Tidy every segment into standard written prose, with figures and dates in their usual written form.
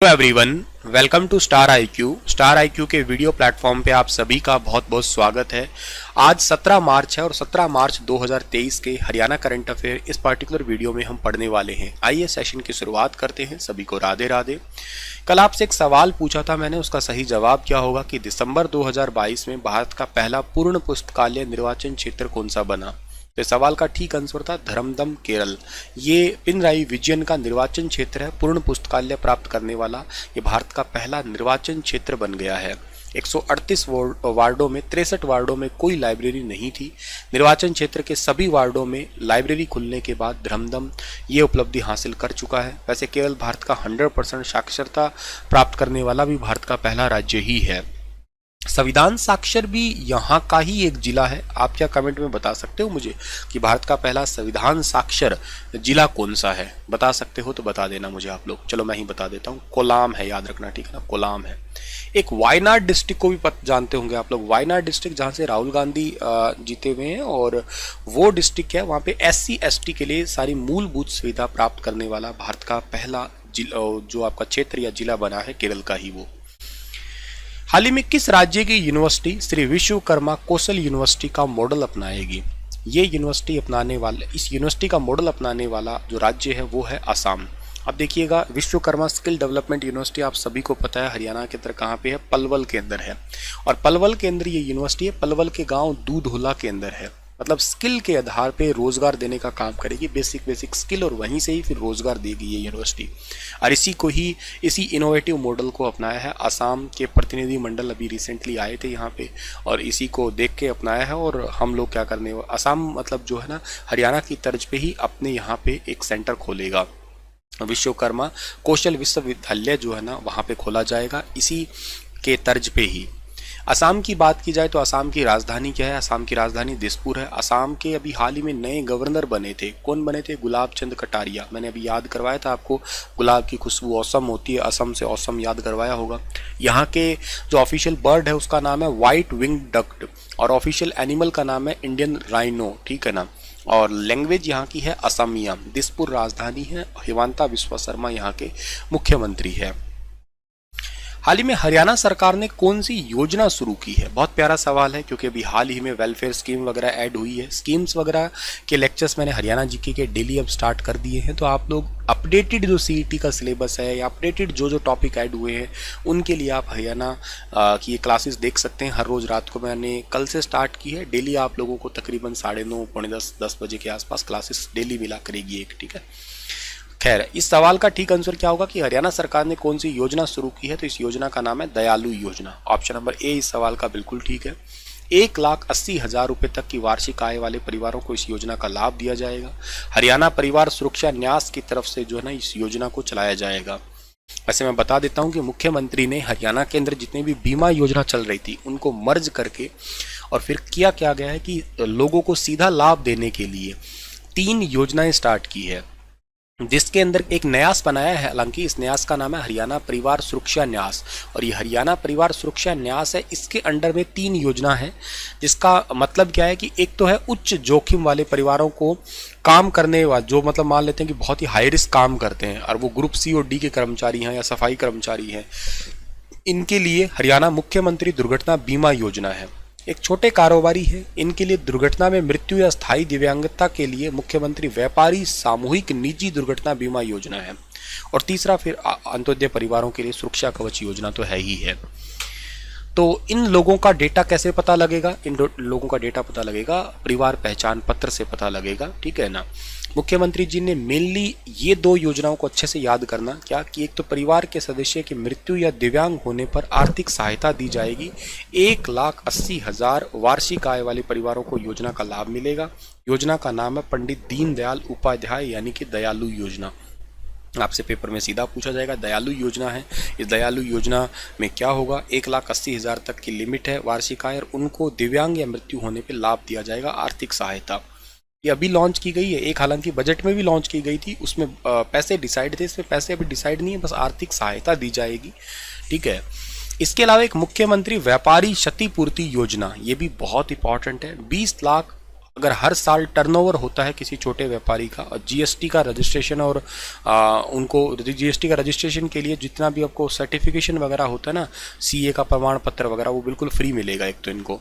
Hello everyone, welcome to Star IQ. Star IQ के video platform पे आप सभी का बहुत बहुत स्वागत है। आज 17 मार्च है और 17 मार्च 2023 के हरियाणा करंट अफेयर इस पर्टिकुलर वीडियो में हम पढ़ने वाले हैं। आइए सेशन की शुरुआत करते हैं। सभी को राधे राधे। कल आपसे एक सवाल पूछा था मैंने, उसका सही जवाब क्या होगा कि दिसंबर 2022 में भारत का पहला पूर्ण पुस्तकालय निर्वाचन क्षेत्र कौन सा बना। तो सवाल का ठीक आंसर था धर्मदम, केरल। ये पिनराई विजयन का निर्वाचन क्षेत्र है, पूर्ण पुस्तकालय प्राप्त करने वाला ये भारत का पहला निर्वाचन क्षेत्र बन गया है। 138 वार्डों में 63 वार्डों में कोई लाइब्रेरी नहीं थी। निर्वाचन क्षेत्र के सभी वार्डों में लाइब्रेरी खुलने के बाद धर्मदम ये उपलब्धि हासिल कर चुका है। वैसे केरल भारत का 100% साक्षरता प्राप्त करने वाला भी भारत का पहला राज्य ही है। संविधान साक्षर भी यहाँ का ही एक जिला है। आप क्या कमेंट में बता सकते हो मुझे कि भारत का पहला संविधान साक्षर जिला कौन सा है? बता सकते हो तो बता देना मुझे आप लोग। चलो मैं ही बता देता हूँ, कोलाम है, याद रखना, ठीक है ना, कोलाम है। एक वायनाड डिस्ट्रिक्ट को भी जानते होंगे आप लोग। वायनाड डिस्ट्रिक्ट जहाँ से राहुल गांधी जीते हुए हैं और वो डिस्ट्रिक्ट है, वहाँ पे SC ST के लिए सारी मूलभूत सुविधा प्राप्त करने वाला भारत का पहला जो आपका क्षेत्र या जिला बना है, केरल का ही वो। हाल ही में किस राज्य की यूनिवर्सिटी श्री विश्वकर्मा कौशल यूनिवर्सिटी का मॉडल अपनाएगी? ये यूनिवर्सिटी इस यूनिवर्सिटी का मॉडल अपनाने वाला जो राज्य है वो है असम। अब देखिएगा, विश्वकर्मा स्किल डेवलपमेंट यूनिवर्सिटी आप सभी को पता है हरियाणा के अंदर कहाँ पे है, पलवल के अंदर है। और पलवल के अंदर ये यूनिवर्सिटी है, पलवल के गांव दूधोला के अंदर है। मतलब स्किल के आधार पे रोजगार देने का काम करेगी, बेसिक स्किल, और वहीं से ही फिर रोजगार देगी ये यूनिवर्सिटी। और इसी इनोवेटिव मॉडल को अपनाया है असम के प्रतिनिधि मंडल। अभी रिसेंटली आए थे यहाँ पे और इसी को देख के अपनाया है। और हम लोग क्या करने, असम मतलब जो है ना, हरियाणा की तर्ज पे ही अपने यहाँ पे एक सेंटर खोलेगा। विश्वकर्मा कौशल विश्वविद्यालय जो है ना, वहाँ पे खोला जाएगा इसी के तर्ज पे ही। असम की बात की जाए तो असम की राजधानी क्या है? असम की राजधानी दिसपुर है। असम के अभी हाल ही में नए गवर्नर बने थे। कौन बने थे? गुलाब चंद कटारिया। मैंने अभी याद करवाया था आपको, गुलाब की खुशबू औसम होती है, असम से औसम याद करवाया होगा। यहाँ के जो ऑफिशियल बर्ड है उसका नाम है व्हाइट विंग डक और ऑफिशियल एनिमल का नाम है इंडियन राइनो, ठीक है ना। और लैंग्वेज यहाँ की है असमिया। दिसपुर राजधानी है। हिमंता बिस्वा शर्मा यहाँ के मुख्यमंत्री है। हाल ही में हरियाणा सरकार ने कौन सी योजना शुरू की है? बहुत प्यारा सवाल है, क्योंकि अभी हाल ही में वेलफेयर स्कीम वगैरह ऐड हुई है। स्कीम्स वगैरह के लेक्चर्स मैंने हरियाणा जीके के डेली अब स्टार्ट कर दिए हैं, तो आप लोग अपडेटेड जो CET का सिलेबस है या अपडेटेड जो टॉपिक ऐड हुए हैं उनके लिए आप हरियाणा की ये क्लासेस देख सकते हैं। हर रोज़ रात को मैंने कल से स्टार्ट की है। डेली आप लोगों को तकरीबन 9:30 पौने 10 बजे के आसपास क्लासेस डेली मिला करेगी एक, ठीक है। खैर, इस सवाल का ठीक आंसर क्या होगा कि हरियाणा सरकार ने कौन सी योजना शुरू की है? तो इस योजना का नाम है दयालु योजना। ऑप्शन नंबर A इस सवाल का बिल्कुल ठीक है। 1,80,000 रुपए तक की वार्षिक आय वाले परिवारों को इस योजना का लाभ दिया जाएगा। हरियाणा परिवार सुरक्षा न्यास की तरफ से जो है ना इस योजना को चलाया जाएगा। वैसे मैं बता देता हूं कि मुख्यमंत्री ने हरियाणा के अंदर जितने भी बीमा योजना चल रही थी उनको मर्ज करके और फिर क्या गया है कि लोगों को सीधा लाभ देने के लिए 3 योजनाएं स्टार्ट की है, जिसके अंदर एक न्यास बनाया है। हालांकि इस न्यास का नाम है हरियाणा परिवार सुरक्षा न्यास, और ये हरियाणा परिवार सुरक्षा न्यास है। इसके अंडर में 3 योजना है, जिसका मतलब क्या है कि एक तो है उच्च जोखिम वाले परिवारों को काम करने वाले, जो मतलब मान लेते हैं कि बहुत ही हाई रिस्क काम करते हैं और वो ग्रुप C और D के कर्मचारी हैं या सफाई कर्मचारी हैं, इनके लिए हरियाणा मुख्यमंत्री दुर्घटना बीमा योजना है। एक छोटे कारोबारी है, इनके लिए दुर्घटना में मृत्यु या स्थायी दिव्यांगता के लिए मुख्यमंत्री व्यापारी सामूहिक निजी दुर्घटना बीमा योजना है। और तीसरा फिर अंत्योदय परिवारों के लिए सुरक्षा कवच योजना तो है ही है। तो इन लोगों का डेटा कैसे पता लगेगा? इन लोगों का डेटा पता लगेगा परिवार पहचान पत्र से पता लगेगा, ठीक है ना। मुख्यमंत्री जी ने मेनली ये 2 योजनाओं को अच्छे से याद करना, क्या कि एक तो परिवार के सदस्य की मृत्यु या दिव्यांग होने पर आर्थिक सहायता दी जाएगी। 1,80,000 वार्षिक आय वाले परिवारों को योजना का लाभ मिलेगा। योजना का नाम है पंडित दीनदयाल उपाध्याय यानी कि दयालु योजना। आपसे पेपर में सीधा पूछा जाएगा, दयालु योजना है। इस दयालु योजना में क्या होगा? 1,80,000 तक की लिमिट है वार्षिक आय और उनको दिव्यांग या मृत्यु होने पर लाभ दिया जाएगा, आर्थिक सहायता। ये अभी लॉन्च की गई है। एक हालांकि बजट में भी लॉन्च की गई थी, उसमें पैसे डिसाइड थे, इसमें पैसे अभी डिसाइड नहीं है, बस आर्थिक सहायता दी जाएगी, ठीक है। इसके अलावा एक मुख्यमंत्री व्यापारी क्षतिपूर्ति योजना, ये भी बहुत इंपॉर्टेंट है। 20 लाख अगर हर साल टर्नओवर होता है किसी छोटे व्यापारी का और जीएसटी का रजिस्ट्रेशन और उनको जीएसटी का रजिस्ट्रेशन के लिए जितना भी आपको सर्टिफिकेशन वगैरह होता है ना, सीए का प्रमाण पत्र वगैरह, वो बिल्कुल फ्री मिलेगा। एक तो इनको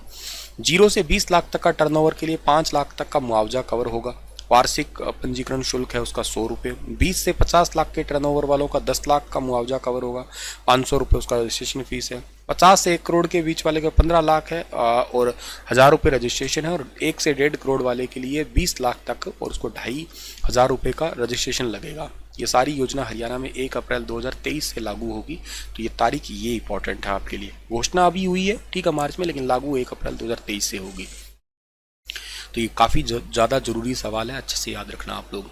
0 से 20 लाख तक का टर्नओवर के लिए 5 लाख तक का मुआवजा कवर होगा। वार्षिक पंजीकरण शुल्क है उसका 100 रुपये। 20 से 50 लाख के टर्नओवर वालों का 10 लाख का मुआवजा कवर होगा, 500 रुपये उसका रजिस्ट्रेशन फीस है। 50 से 1 करोड़ के बीच वाले का 15 लाख है और 1000 रुपये रजिस्ट्रेशन है। और 1 से 1.5 करोड़ वाले के लिए 20 लाख तक और उसको 2500 रुपये का रजिस्ट्रेशन लगेगा। ये सारी योजना हरियाणा में 1 अप्रैल 2023 से लागू होगी। तो ये तारीख ये इंपॉर्टेंट है आपके लिए। घोषणा अभी हुई है, ठीक है, मार्च में, लेकिन लागू 1 अप्रैल 2023 से होगी। तो ये काफ़ी ज़्यादा जरूरी सवाल है, अच्छे से याद रखना आप लोग।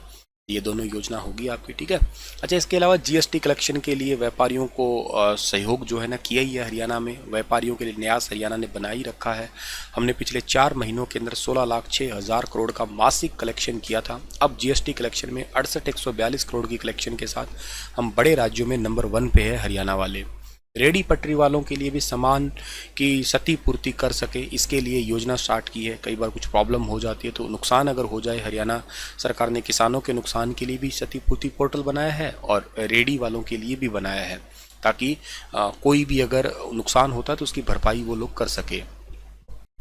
ये दोनों योजना होगी आपकी, ठीक है। अच्छा, इसके अलावा जीएसटी कलेक्शन के लिए व्यापारियों को सहयोग जो है ना किया ही है हरियाणा में। व्यापारियों के लिए न्यास हरियाणा ने बना ही रखा है। हमने पिछले 4 महीनों के अंदर 16,06,000 करोड़ का मासिक कलेक्शन किया था। अब जीएसटी कलेक्शन में 68,142 करोड़ की कलेक्शन के साथ हम बड़े राज्यों में नंबर 1 पे है हरियाणा वाले। रेडी पटरी वालों के लिए भी सामान की क्षतिपूर्ति कर सके, इसके लिए योजना स्टार्ट की है। कई बार कुछ प्रॉब्लम हो जाती है तो नुकसान अगर हो जाए, हरियाणा सरकार ने किसानों के नुकसान के लिए भी क्षतिपूर्ति पोर्टल बनाया है और रेडी वालों के लिए भी बनाया है, ताकि कोई भी अगर नुकसान होता है तो उसकी भरपाई वो लोग कर सके।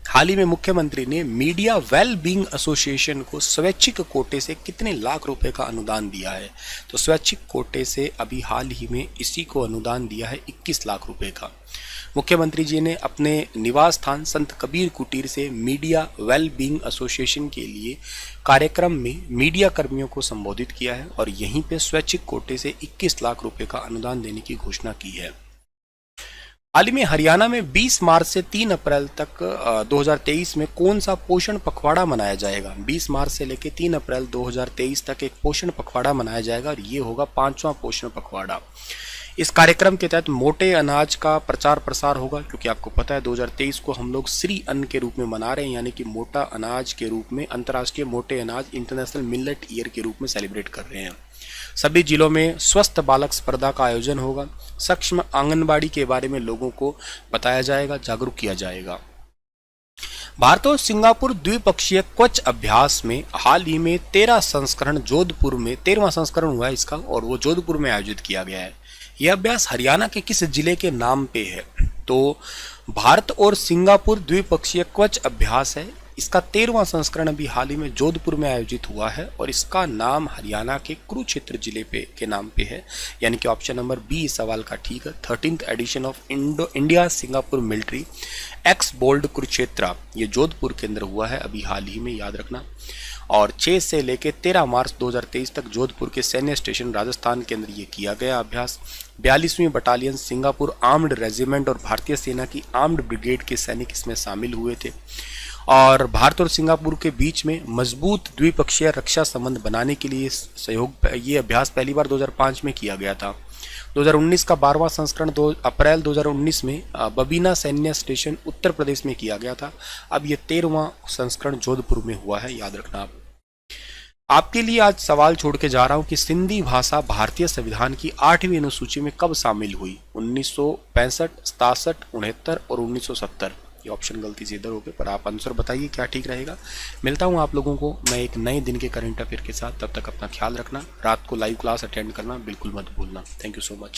हाल ही में मुख्यमंत्री ने मीडिया वेल बीइंग एसोसिएशन को स्वैच्छिक कोटे से कितने लाख रुपए का अनुदान दिया है? तो स्वैच्छिक कोटे से अभी हाल ही में इसी को अनुदान दिया है 21 लाख रुपए का। मुख्यमंत्री जी ने अपने निवास स्थान संत कबीर कुटीर से मीडिया वेल बीइंग एसोसिएशन के लिए कार्यक्रम में मीडिया कर्मियों को संबोधित किया है और यहीं पे स्वैच्छिक कोटे से 21 लाख रुपए का अनुदान देने की घोषणा की है। हाल ही में हरियाणा में 20 मार्च से 3 अप्रैल तक 2023 में कौन सा पोषण पखवाड़ा मनाया जाएगा? 20 मार्च से लेकर 3 अप्रैल 2023 तक एक पोषण पखवाड़ा मनाया जाएगा और ये होगा 5वां पोषण पखवाड़ा। इस कार्यक्रम के तहत मोटे अनाज का प्रचार प्रसार होगा, क्योंकि आपको पता है 2023 को हम लोग श्री अन्न के रूप में मना रहे हैं, यानी कि मोटा अनाज के रूप में अंतर्राष्ट्रीय मोटे अनाज इंटरनेशनल मिलेट ईयर के रूप में सेलिब्रेट कर रहे हैं। सभी जिलों में स्वस्थ बालक स्पर्धा का आयोजन होगा। सक्षम आंगनबाड़ी के बारे में लोगों को बताया जाएगा, जागरूक किया जाएगा। भारत और सिंगापुर द्विपक्षीय क्वच अभ्यास में हाल ही में 13 संस्करण जोधपुर में 13वां संस्करण हुआ है इसका, और वो जोधपुर में आयोजित किया गया है। यह अभ्यास हरियाणा के किस जिले के नाम पे है? तो भारत और सिंगापुर द्विपक्षीय क्वच अभ्यास है। इसका 13वां संस्करण अभी हाल ही में जोधपुर में आयोजित हुआ है और इसका नाम हरियाणा के कुरुक्षेत्र जिले के नाम पे है, यानी कि ऑप्शन नंबर बी इस सवाल का ठीक है। 13th edition of India Singapore military ex Bold Kurukshetra, ये जोधपुर के अंदर हुआ है अभी हाल ही में, याद रखना। और 6 से लेकर 13 मार्च 2023 तक जोधपुर के सैन्य स्टेशन राजस्थान के अंदर ये किया गया अभ्यास। 42वीं बटालियन सिंगापुर आर्म्ड रेजिमेंट और भारतीय सेना की आर्म्ड ब्रिगेड के सैनिक इसमें शामिल हुए थे। और भारत और सिंगापुर के बीच में मजबूत द्विपक्षीय रक्षा संबंध बनाने के लिए सहयोग, ये अभ्यास पहली बार 2005 में किया गया था। 2019 का 12वां संस्करण 2 अप्रैल 2019 में बबीना सैन्य स्टेशन उत्तर प्रदेश में किया गया था। अब ये 13वां संस्करण जोधपुर में हुआ है, याद रखना आप। आपके लिए आज सवाल छोड़ के जा रहा हूं कि सिंधी भाषा भारतीय संविधान की 8वीं अनुसूची में कब शामिल हुई? 1965, 67, 69 और 1970। ये ऑप्शन गलती से इधर हो गए, पर आप आंसर बताइए क्या ठीक रहेगा। मिलता हूं आप लोगों को मैं एक नए दिन के करंट अफेयर के साथ। तब तक अपना ख्याल रखना। रात को लाइव क्लास अटेंड करना बिल्कुल मत भूलना। Thank you so much.